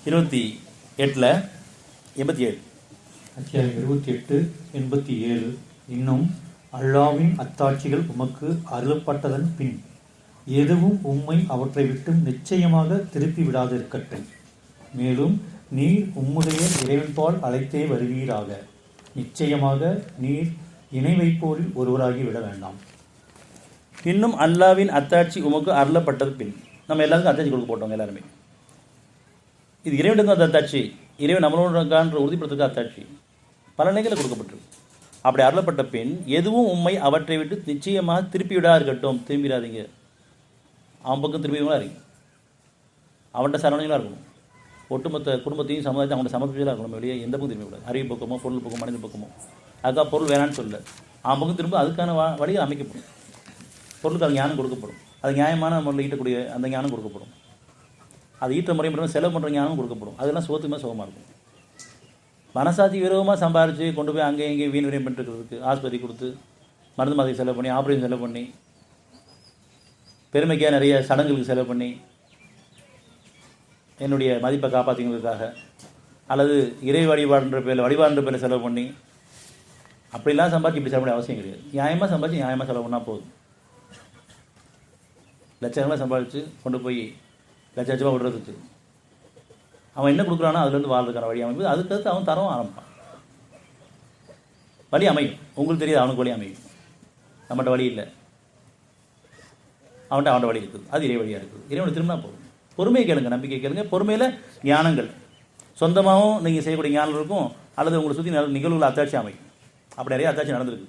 28 87 அத்தியாயம் 28:87. இன்னும் அல்லாவின் அத்தாட்சிகள் உமக்கு அருளப்பட்டதன் பின் எதுவும் உம்மை அவற்றை விட்டு நிச்சயமாக திருப்பி விடாதிருக்கட்டும். மேலும் நீர் உம்முடைய இறைவன்பால் அழைத்தே வருவீராக. நிச்சயமாக நீர் இணை வைப்போரில் ஒருவராகி விட வேண்டாம். இன்னும் அல்லாவின் அத்தாட்சி உமக்கு அருளப்பட்டது பின். நம்ம எல்லாருக்கும் அத்தாட்சி கொடுக்க போட்டோங்க எல்லாருமே. இது இறைவனுக்கு அந்த அத்தாட்சி, இறைவன் நம்மளோட உறுதிப்படுத்துக்க அத்தாட்சி பல நிலைகளில் கொடுக்கப்பட்டிருக்கு. அப்படி அருளப்பட்ட பின் எதுவும் உண்மை அவற்றை விட்டு நிச்சயமாக திருப்பி விடா இருக்கட்டும். திரும்பிடாதீங்க, அவன் பக்கம் திரும்பிங்களா இருக்கீங்க, அவன்கிட்ட சரவணைகளாக இருக்கணும். ஒட்டுமொத்த குடும்பத்தையும் சமுதாயத்தையும் அவங்கள்ட்ட சமர்ப்பிச்சலாக இருக்கணும். வெளியே எந்த பக்கம் திரும்பி விடாது. அறிவு பக்கமோ பொருள் பக்கமோ மனித பக்கமோ. அதுக்காக பொருள் வேணான்னு சொல்ல, அவன் பக்கம் திரும்ப அதுக்கான வழிகள் அமைக்கப்படும். பொருளுக்கு அது ஞானம் கொடுக்கப்படும். அது நியாயமான முறையில் ஈட்டக்கூடிய அந்த ஞானம் கொடுக்கப்படும். அது ஈட்ட முறை மட்டும் செலவு பண்ணுற ஞானம் கொடுக்கப்படும். அதெல்லாம் சுகத்துக்குமே சுகமாக இருக்கும். மனசாட்சி விரோதமாக சம்பாரித்து கொண்டு போய் அங்கேயும் இங்கேயும் வீண் விரயம் பண்ணிட்டுருக்கிறதுக்கு ஆஸ்பத்திரி கொடுத்து மருந்து மாதத்துக்கு செலவு பண்ணி, ஆப்ரேஷன் செலவு பண்ணி, பெருமைக்காக நிறைய சடங்குகளுக்கு செலவு பண்ணி, என்னுடைய மதிப்பை காப்பாற்றிக்கிறதுக்காக, அல்லது இறை வழிபாடுன்ற பேரில் செலவு பண்ணி, அப்படிலாம் சம்பாதிச்சு இப்படி செலவு பண்ண அவசியம் கிடையாது. நியாயமாக சம்பாதிச்சு நியாயமாக செலவு பண்ணால் போதும். லட்சங்களாக சம்பாதிச்சு கொண்டு போய் லட்சமாக விடுறதுக்கு அவன் என்ன கொடுக்குறானோ அதுலேருந்து வாழ்றதுக்கான வழி அமைப்பு. அதுக்கடுத்து அவன் தரவும் ஆரம்பிப்பான். வழி அமையும். உங்களுக்கு தெரியாது, அவனுக்கு வழி அமையும். நம்மகிட்ட வழி இல்லை, அவன்கிட்ட வழி இருக்குது. அது இறை வழியாக இருக்குது. இறைவனை திரும்பினா போதும். பொறுமையை கேளுங்க, நம்பிக்கை கேளுங்க. பொறுமையில் ஞானங்கள் சொந்தமாகவும் நீங்கள் செய்யக்கூடிய ஞானம் இருக்கும், அல்லது உங்களை சுற்றி நிகழ்வுகள் அத்தாட்சி அமையும். அப்படி நிறைய அத்தாட்சி நடந்திருக்கு.